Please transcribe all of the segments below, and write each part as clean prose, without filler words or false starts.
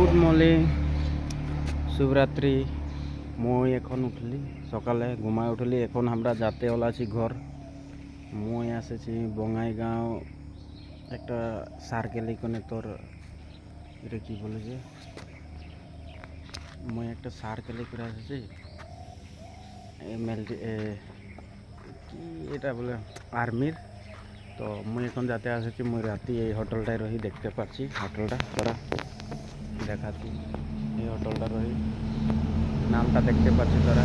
Good morning, শুভরাত্রি। মই এখন উঠলি সকালে ঘুমায় উঠলি। এখন আমরা যাতে ওলাছি ঘর। মই আসেছি বঙাইগাঁও একটা সার্কেল ইকনে তোর এটা কি বলে যে মই একটা সার্কেলে করে আসেছি এমএলটি কি এটা বলে আর্মির। তো মুই এখন যাতে আসেছি মুই রাতি এই হোটেলটায় রহি। দেখতে পাচ্ছি হোটেলটা তোরা দেখাচ্ছি। এই হোটেলটা রহি, নামটা দেখতে পাচ্ছি তোরা।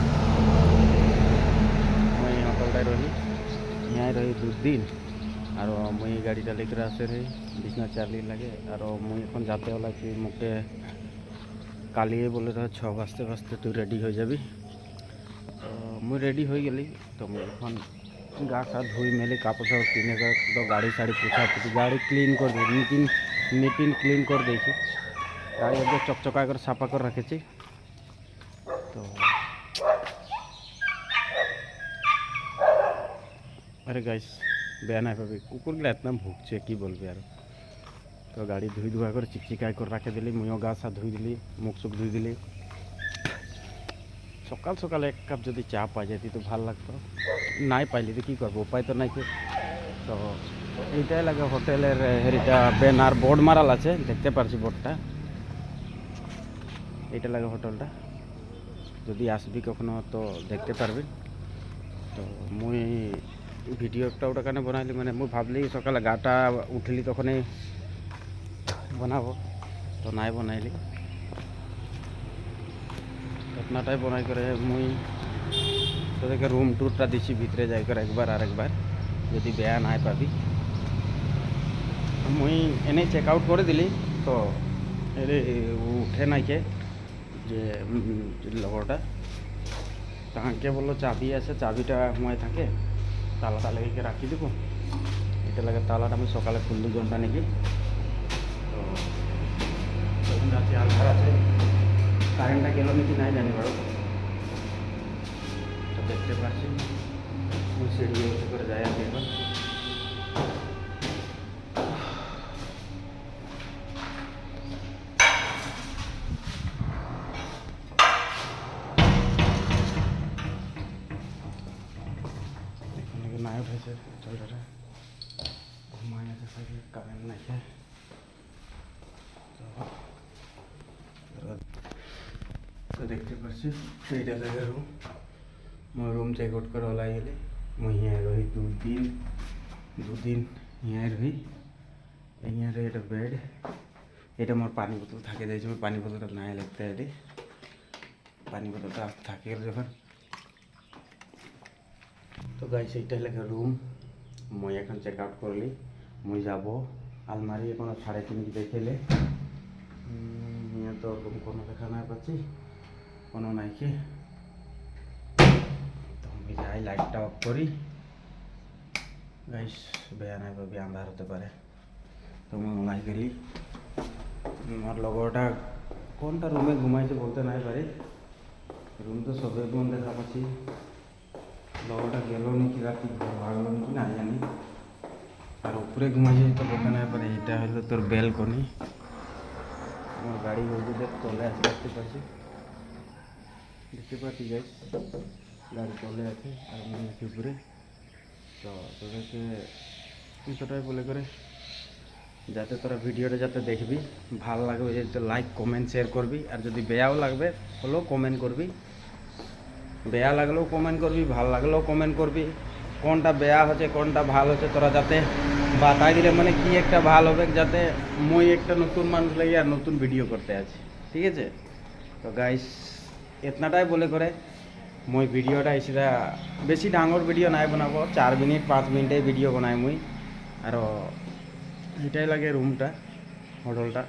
মুই এই হোটেলটায় রহি, यहाँ रही 2 दिन। और मुई गाड़ीटा लेकर आसे रही बिछना चाली लगे। और मुई এখন যাতে वाला कि मुके कालिए बोले रहे 6 बजते बजते तू रेडी हो जाबी। तो मुई रेडी हो गली। तो मुई এখন গা টা ধুই মেলি কাপড় সাপড় কিনে তো গাড়ি সাড়ি পোছা পুছি গাড়ি ক্লিন করে দিই। নিটিন ক্লিন করে দিয়েছি। গাড়ি একদম চকচকা করে সাফা করে রেখেছি। তো अरे गाइस বেয়া নাই পাবি, কুকুরগুলো এত ভুগছে কি বলবি আর। তো গাড়ি ধুই ধুয়া করে চিকচিকাই করে রাখে দিলি। মুইও গা সা ধুই দিলি, মুখ চুখ ধুই দিলি। সকাল সকাল এক কাপ যদি চা পাই যেতি তো ভাল লাগতো। নাই পাইলি তো কী করবো, উপায় তো নাই। তো এইটাই লাগে হোটেলের হেরিটা ব্যানার বোর্ড মারাল আছে, দেখতে পারছি বোর্ডটা। এইটা লাগে হোটেলটা, যদি আসবি কখনো তো দেখতে পারবি। তো মুই ভিডিওটা ওটা কানে বনাইলি মানে মুই ভাবলি সকালে গাটা উঠলি তখনই বনাবো, তো নাই বনাইলি। আপনাটাই বনাই করে মুই তোদেরকে রুম ট্যুরটা দিছি ভিতরে যাই করে একবার আর একবার, যদি বেয়া নাই পাবি। মুই এনে চেক আউট করে দিলি। তো এরে উঠে নাইকে যে লগরটা তাহাকে বললো চাবি আছে, চাবিটা হুঁয়ায় থাকে, তালাটা লেগে রাখি দেবো। এটা লাগে তালাটা আমি সকালে খুললি ঘন্টা নাকি। তো তখন যাচ্ছি আন্ধার আছে, কারেন্টটা গেল নাকি নাই জানি বারো। তো দেখতে পাচ্ছি মুই সিঁড়ি উঠে করে যাই আমি এখন। নাই উঠেছে চলটা ঘুমাই আছে সবাই, কারেন্ট নাই। তো দেখতে পাচ্ছি এইটা লাগে রুম। মই রুম চেক আউট করে ওলাই গেলে। মুই হিয়াঁ রহি 2 দিন হিয়াঁ রহি। হিয়াঁরে এটা বেড, এটা মোর পানি বোতল থাকে যাইছে। মোর পানি বোতলটা নাই লাগতে এটি পানি বোতলটা থাকে যখন। তো গাইস এইটা লাগে রুম। মই এখন চেক আউট করলি। মুই যাব আলমারি এখন 3.5 দেখেলে। হিয়াঁ তো রুম কোনো দেখা নাই পাচ্ছি, কোনো নাই কি। তো আমি যাই লাইটটা অফ করি। গাইস বেয়া নাই পাবি, আন্ধার হতে পারে। তো মুই ওলাই গেলি। আমার লগরটা কোনটা রুমে ঘুমাইছে বলতে নাই পারি। রুম তো সবে রুম দেখা পাচ্ছি। লগরটা গেল নাকি রাতি ঘর ভাগলো নাকি না জানি। আর উপরে ঘুমাইছে তো বলতে নাই পারে। এটা হলো তোর ব্যালকনি। আমার গাড়ি ওদিকে তলে আছে, দেখতে পাচ্ছি গাইস গাড়ি তলে আছে আর আমি আছি উপরে। তো তোদেরকে এতটাই বলে করে যাতে তোরা ভিডিওটা যাতে দেখবি, ভাল লাগবে যাতে লাইক কমেন্ট শেয়ার করবি। আর যদি বেয়াও লাগবে হলেও কমেন্ট করবি, বেয়া লাগলেও কমেন্ট করবি, ভাল লাগলেও কমেন্ট করবি। কোনটা বেয়া হচ্ছে কোনটা ভাল হচ্ছে তোরা যাতে বাতাই দিলে মানে কি একটা ভাল হবে, যাতে মই একটা নতুন মানুষ লাগে আর নতুন ভিডিও করতে আছে, ঠিক আছে। তো গাইস এতনাটাই বলে করে মই ভিডিওটা এসে বেশি ডাঙর ভিডিও নাই বানাবো, 4 মিনিট 5 মিনিটে ভিডিও বানাই মুই। আর এটাই লাগে রুমটা হোটেলটা।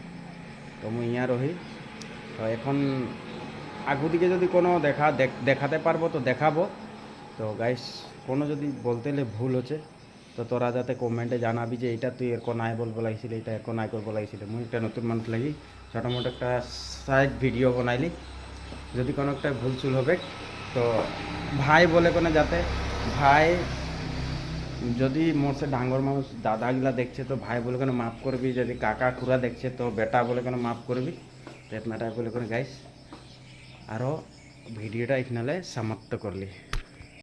তো মুই ইয়া রহি। তো এখন আগু দিকে যদি কোনো দেখাতে পারবো তো দেখাবো। তো গাইস কোনো যদি বলতে হলে ভুল হচ্ছে তো তোরা যাতে কমেন্টে জানাবি যে এইটা তুই এরকম নাই বলবো লাগছিল, এইটা এরকম নাই করবো লাগছিল। মুই একটা নতুন মানুষ লাগি ছোটো মোটো একটা সাইড ভিডিও বানাইলি, যদি কোনো একটা ভুল চুল হবে তো ভাই বলে কোনো যাতে ভাই, যদি মোর সে ডাঙর মানুষ দাদাগুলা দেখছে তো ভাই বলে কোনো মাফ করবি। যদি কাকা খুড়া দেখছে তো বেটা বলে কোনো মাফ করবি। তো এতনাটাই বলে করে গাইস আরও ভিডিওটা এখানে সমাপ্ত করলি।